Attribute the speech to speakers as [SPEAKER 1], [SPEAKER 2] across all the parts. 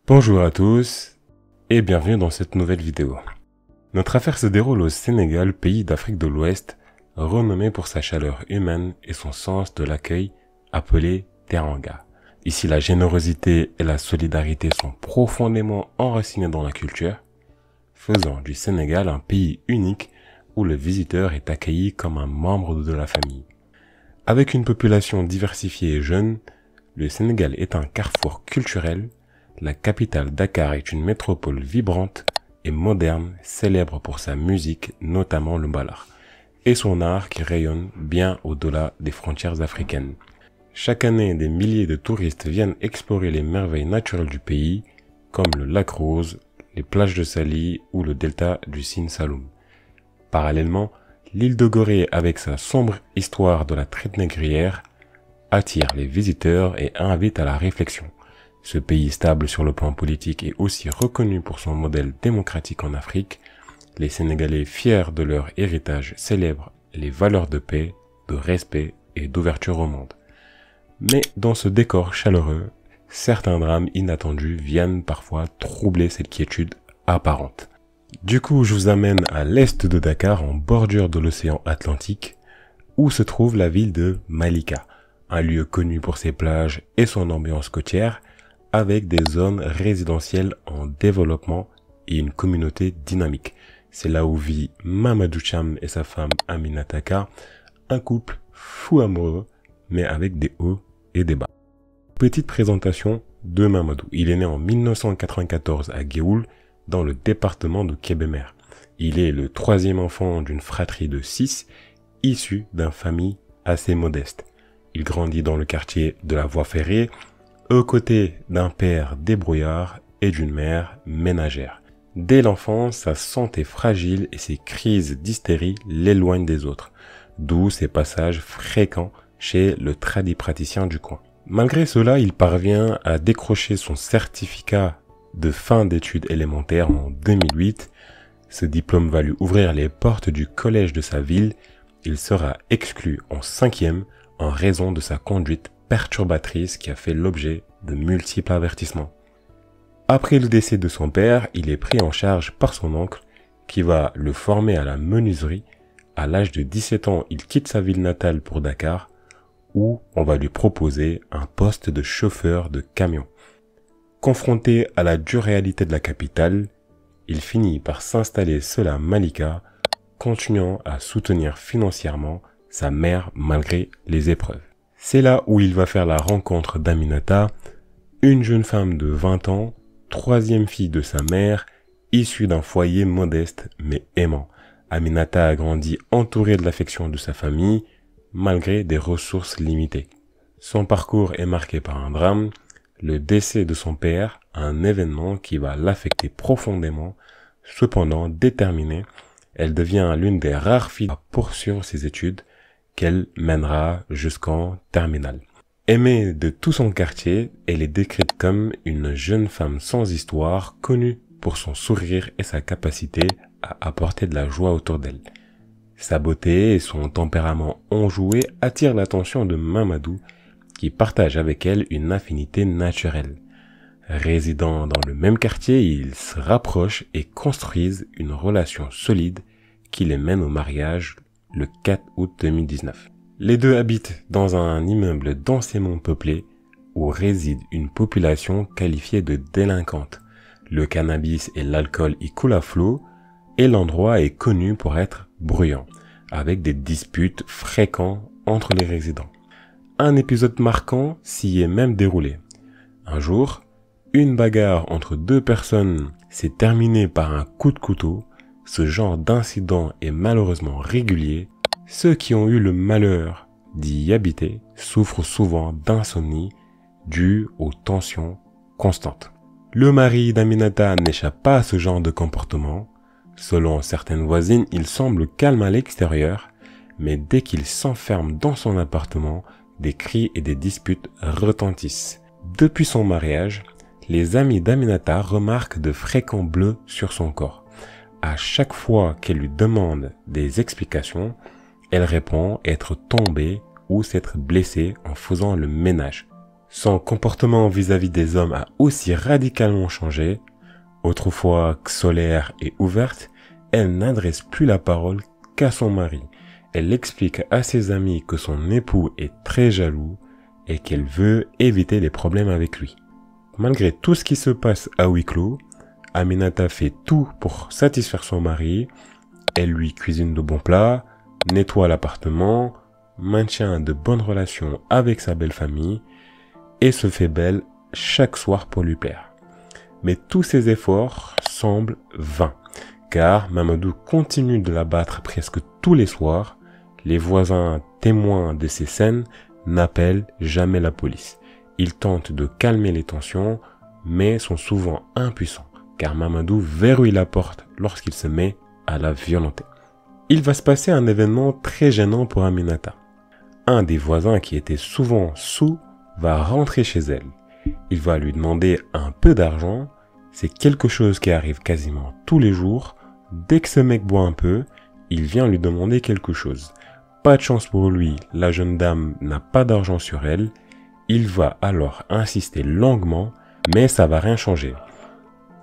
[SPEAKER 1] Bonjour à tous et bienvenue dans cette nouvelle vidéo. Notre affaire se déroule au Sénégal, pays d'Afrique de l'Ouest, renommé pour sa chaleur humaine et son sens de l'accueil appelé Teranga. Ici, la générosité et la solidarité sont profondément enracinées dans la culture, faisant du Sénégal un pays unique où le visiteur est accueilli comme un membre de la famille. Avec une population diversifiée et jeune, le Sénégal est un carrefour culturel. La capitale Dakar est une métropole vibrante et moderne, célèbre pour sa musique, notamment le mbalax, et son art qui rayonne bien au-delà des frontières africaines. Chaque année, des milliers de touristes viennent explorer les merveilles naturelles du pays, comme le lac Rose, les plages de Saly ou le delta du Sine Saloum. Parallèlement, l'île de Gorée, avec sa sombre histoire de la traite négrière, attire les visiteurs et invite à la réflexion. Ce pays stable sur le plan politique est aussi reconnu pour son modèle démocratique en Afrique. Les Sénégalais, fiers de leur héritage, célèbrent les valeurs de paix, de respect et d'ouverture au monde. Mais dans ce décor chaleureux, certains drames inattendus viennent parfois troubler cette quiétude apparente. Du coup, je vous amène à l'est de Dakar, en bordure de l'océan Atlantique, où se trouve la ville de Malika, un lieu connu pour ses plages et son ambiance côtière, avec des zones résidentielles en développement et une communauté dynamique. C'est là où vit Mamadou Thiam et sa femme Aminata Ka, un couple fou amoureux, mais avec des hauts et des bas. Petite présentation de Mamadou. Il est né en 1994 à Géoul, dans le département de Kébémer. Il est le troisième enfant d'une fratrie de 6, issu d'une famille assez modeste. Il grandit dans le quartier de la Voie Ferrée, aux côtés d'un père débrouillard et d'une mère ménagère. Dès l'enfance, sa santé fragile et ses crises d'hystérie l'éloignent des autres, d'où ses passages fréquents chez le tradipraticien du coin. Malgré cela, il parvient à décrocher son certificat de fin d'études élémentaires en 2008. Ce diplôme va lui ouvrir les portes du collège de sa ville. Il sera exclu en 5e en raison de sa conduite perturbatrice qui a fait l'objet de multiples avertissements. Après le décès de son père, il est pris en charge par son oncle qui va le former à la menuiserie. À l'âge de 17 ans, il quitte sa ville natale pour Dakar, où on va lui proposer un poste de chauffeur de camion. Confronté à la dure réalité de la capitale, il finit par s'installer seul à Malika, continuant à soutenir financièrement sa mère malgré les épreuves. C'est là où il va faire la rencontre d'Aminata, une jeune femme de 20 ans, troisième fille de sa mère, issue d'un foyer modeste mais aimant. Aminata a grandi entourée de l'affection de sa famille, malgré des ressources limitées. Son parcours est marqué par un drame, le décès de son père, un événement qui va l'affecter profondément. Cependant déterminée, elle devient l'une des rares filles à poursuivre ses études, qu'elle mènera jusqu'en terminale. Aimée de tout son quartier, elle est décrite comme une jeune femme sans histoire, connue pour son sourire et sa capacité à apporter de la joie autour d'elle. Sa beauté et son tempérament enjoué attirent l'attention de Mamadou, qui partage avec elle une affinité naturelle. Résidant dans le même quartier, ils se rapprochent et construisent une relation solide qui les mène au mariage le 4 août 2019. Les deux habitent dans un immeuble densément peuplé où réside une population qualifiée de délinquante. Le cannabis et l'alcool y coulent à flot et l'endroit est connu pour être bruyant, avec des disputes fréquentes entre les résidents. Un épisode marquant s'y est même déroulé. Un jour, une bagarre entre deux personnes s'est terminée par un coup de couteau. Ce genre d'incident est malheureusement régulier. Ceux qui ont eu le malheur d'y habiter souffrent souvent d'insomnie due aux tensions constantes. Le mari d'Aminata n'échappe pas à ce genre de comportement. Selon certaines voisines, il semble calme à l'extérieur, mais dès qu'il s'enferme dans son appartement, des cris et des disputes retentissent. Depuis son mariage, les amis d'Aminata remarquent de fréquents bleus sur son corps. À chaque fois qu'elle lui demande des explications, elle répond être tombée ou s'être blessée en faisant le ménage. Son comportement vis-à-vis des hommes a aussi radicalement changé. Autrefois solaire et ouverte, elle n'adresse plus la parole qu'à son mari. Elle explique à ses amis que son époux est très jaloux et qu'elle veut éviter les problèmes avec lui. Malgré tout ce qui se passe à huis clos, Aminata fait tout pour satisfaire son mari. Elle lui cuisine de bons plats, nettoie l'appartement, maintient de bonnes relations avec sa belle famille et se fait belle chaque soir pour lui plaire. Mais tous ses efforts semblent vains, car Mamadou continue de la battre presque tous les soirs. Les voisins témoins de ces scènes n'appellent jamais la police. Ils tentent de calmer les tensions, mais sont souvent impuissants, car Mamadou verrouille la porte lorsqu'il se met à la violenter. Il va se passer un événement très gênant pour Aminata. Un des voisins qui était souvent saoul va rentrer chez elle. Il va lui demander un peu d'argent. C'est quelque chose qui arrive quasiment tous les jours. Dès que ce mec boit un peu, il vient lui demander quelque chose. Pas de chance pour lui, la jeune dame n'a pas d'argent sur elle. Il va alors insister longuement, mais ça va rien changer.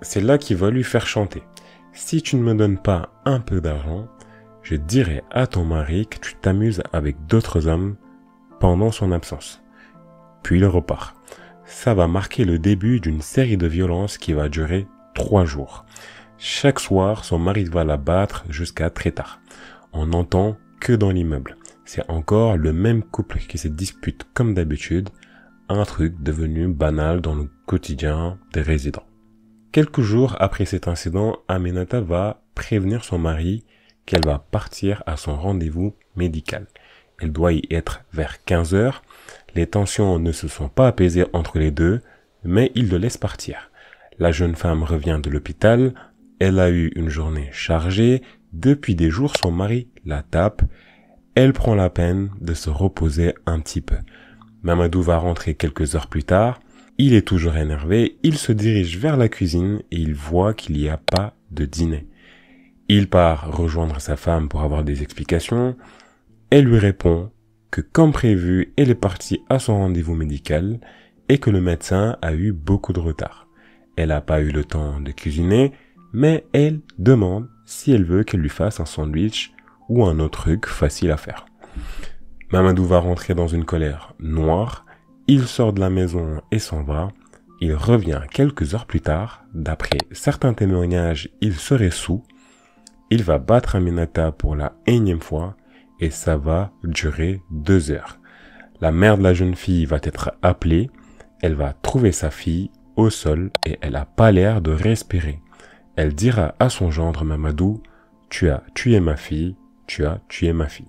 [SPEAKER 1] C'est là qu'il va lui faire chanter. Si tu ne me donnes pas un peu d'argent, je dirai à ton mari que tu t'amuses avec d'autres hommes pendant son absence. Puis il repart. Ça va marquer le début d'une série de violences qui va durer 3 jours. Chaque soir, son mari va la battre jusqu'à très tard. On n'entend que dans l'immeuble. C'est encore le même couple qui se dispute comme d'habitude, un truc devenu banal dans le quotidien des résidents. Quelques jours après cet incident, Aminata va prévenir son mari qu'elle va partir à son rendez-vous médical. Elle doit y être vers 15 heures. Les tensions ne se sont pas apaisées entre les deux, mais il le laisse partir. La jeune femme revient de l'hôpital. Elle a eu une journée chargée. Depuis des jours, son mari la tape. Elle prend la peine de se reposer un petit peu. Mamadou va rentrer quelques heures plus tard. Il est toujours énervé. Il se dirige vers la cuisine et il voit qu'il n'y a pas de dîner. Il part rejoindre sa femme pour avoir des explications. Elle lui répond que comme prévu, elle est partie à son rendez-vous médical et que le médecin a eu beaucoup de retard. Elle n'a pas eu le temps de cuisiner, mais elle demande si elle veut qu'elle lui fasse un sandwich ou un autre truc facile à faire. Mamadou va rentrer dans une colère noire. Il sort de la maison et s'en va. Il revient quelques heures plus tard. D'après certains témoignages, il serait saoul. Il va battre Aminata pour la énième fois et ça va durer 2 heures. La mère de la jeune fille va être appelée. Elle va trouver sa fille au sol et elle n'a pas l'air de respirer. Elle dira à son gendre Mamadou, « Tu as tué ma fille, tu as tué ma fille. »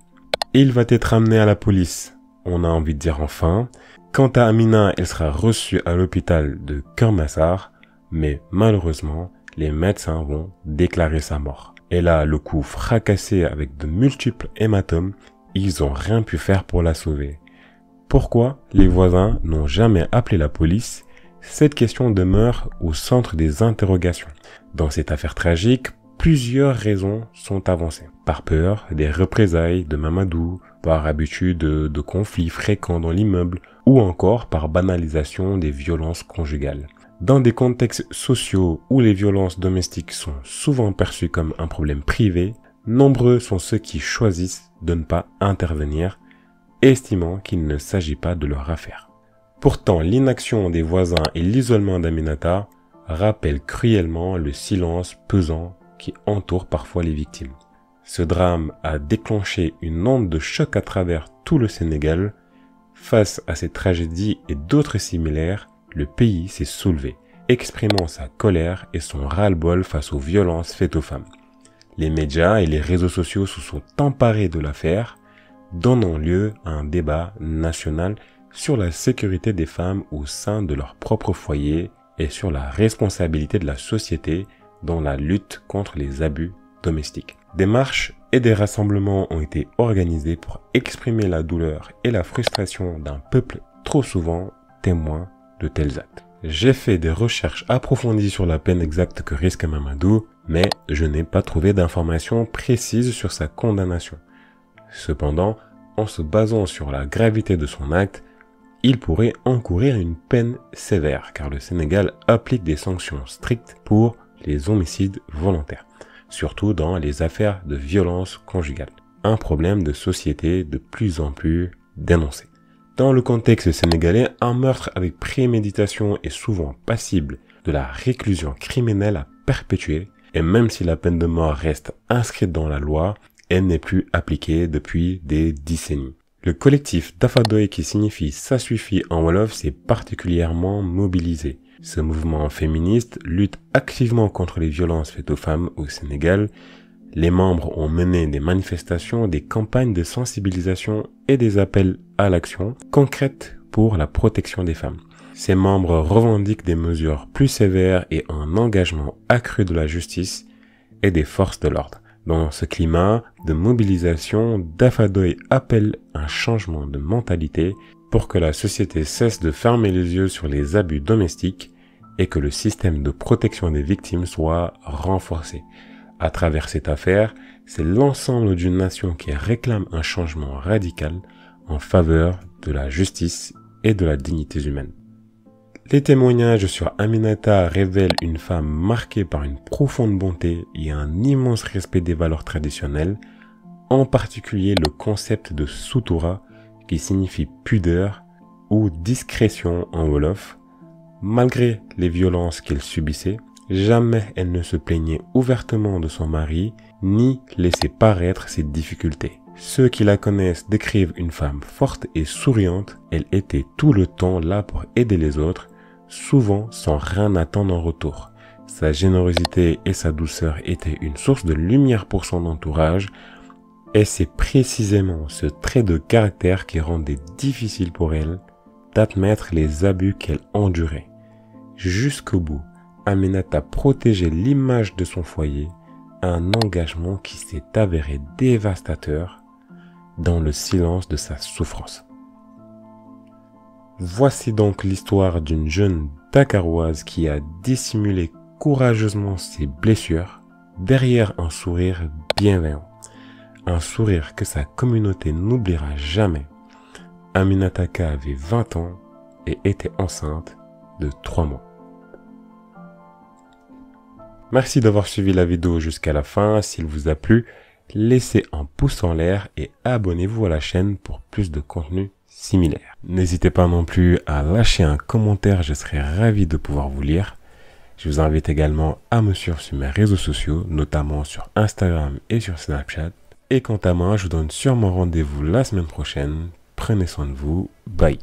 [SPEAKER 1] Il va être amené à la police. On a envie de dire enfin. Quant à Amina, elle sera reçue à l'hôpital de Kermassar, mais malheureusement, les médecins vont déclarer sa mort. Elle a le cou fracassé avec de multiples hématomes. Ils n'ont rien pu faire pour la sauver. Pourquoi les voisins n'ont jamais appelé la police? Cette question demeure au centre des interrogations. Dans cette affaire tragique, plusieurs raisons sont avancées. Par peur des représailles de Mamadou, par habitude de conflits fréquents dans l'immeuble, ou encore par banalisation des violences conjugales. Dans des contextes sociaux où les violences domestiques sont souvent perçues comme un problème privé, nombreux sont ceux qui choisissent de ne pas intervenir, estimant qu'il ne s'agit pas de leur affaire. Pourtant, l'inaction des voisins et l'isolement d'Aminata rappellent cruellement le silence pesant qui entoure parfois les victimes. Ce drame a déclenché une onde de choc à travers tout le Sénégal. Face à cette tragédie et d'autres similaires, le pays s'est soulevé, exprimant sa colère et son ras-le-bol face aux violences faites aux femmes. Les médias et les réseaux sociaux se sont emparés de l'affaire, donnant lieu à un débat national sur la sécurité des femmes au sein de leur propre foyer et sur la responsabilité de la société dans la lutte contre les abus domestiques. Des marches et des rassemblements ont été organisés pour exprimer la douleur et la frustration d'un peuple trop souvent témoin de tels actes. J'ai fait des recherches approfondies sur la peine exacte que risque Mamadou, mais je n'ai pas trouvé d'informations précises sur sa condamnation. Cependant, en se basant sur la gravité de son acte, il pourrait encourir une peine sévère car le Sénégal applique des sanctions strictes pour les homicides volontaires, surtout dans les affaires de violence conjugale. Un problème de société de plus en plus dénoncé. Dans le contexte sénégalais, un meurtre avec préméditation est souvent passible de la réclusion criminelle à perpétuer, et même si la peine de mort reste inscrite dans la loi, elle n'est plus appliquée depuis des décennies. Le collectif Dafadoy, qui signifie Ça suffit en Wolof, s'est particulièrement mobilisé. Ce mouvement féministe lutte activement contre les violences faites aux femmes au Sénégal. Les membres ont mené des manifestations, des campagnes de sensibilisation et des appels à l'action concrètes pour la protection des femmes. Ces membres revendiquent des mesures plus sévères et un engagement accru de la justice et des forces de l'ordre. Dans ce climat de mobilisation, Dafadoy appelle un changement de mentalité pour que la société cesse de fermer les yeux sur les abus domestiques et que le système de protection des victimes soit renforcé. À travers cette affaire, c'est l'ensemble d'une nation qui réclame un changement radical en faveur de la justice et de la dignité humaine. Les témoignages sur Aminata révèlent une femme marquée par une profonde bonté et un immense respect des valeurs traditionnelles, en particulier le concept de sutura qui signifie pudeur ou discrétion en Wolof. Malgré les violences qu'elle subissait, jamais elle ne se plaignait ouvertement de son mari, ni laissait paraître ses difficultés. Ceux qui la connaissent décrivent une femme forte et souriante. Elle était tout le temps là pour aider les autres, souvent sans rien attendre en retour. Sa générosité et sa douceur étaient une source de lumière pour son entourage, et c'est précisément ce trait de caractère qui rendait difficile pour elle d'admettre les abus qu'elle endurait. Jusqu'au bout, Aminata protégeait l'image de son foyer, un engagement qui s'est avéré dévastateur dans le silence de sa souffrance. Voici donc l'histoire d'une jeune Dakaroise qui a dissimulé courageusement ses blessures derrière un sourire bienveillant. Un sourire que sa communauté n'oubliera jamais. Aminata Ka avait 20 ans et était enceinte de 3 mois. Merci d'avoir suivi la vidéo jusqu'à la fin. S'il vous a plu, laissez un pouce en l'air et abonnez-vous à la chaîne pour plus de contenu similaire. N'hésitez pas non plus à lâcher un commentaire, je serai ravi de pouvoir vous lire. Je vous invite également à me suivre sur mes réseaux sociaux, notamment sur Instagram et sur Snapchat. Et quant à moi, je vous donne sûrement rendez-vous la semaine prochaine. Prenez soin de vous. Bye.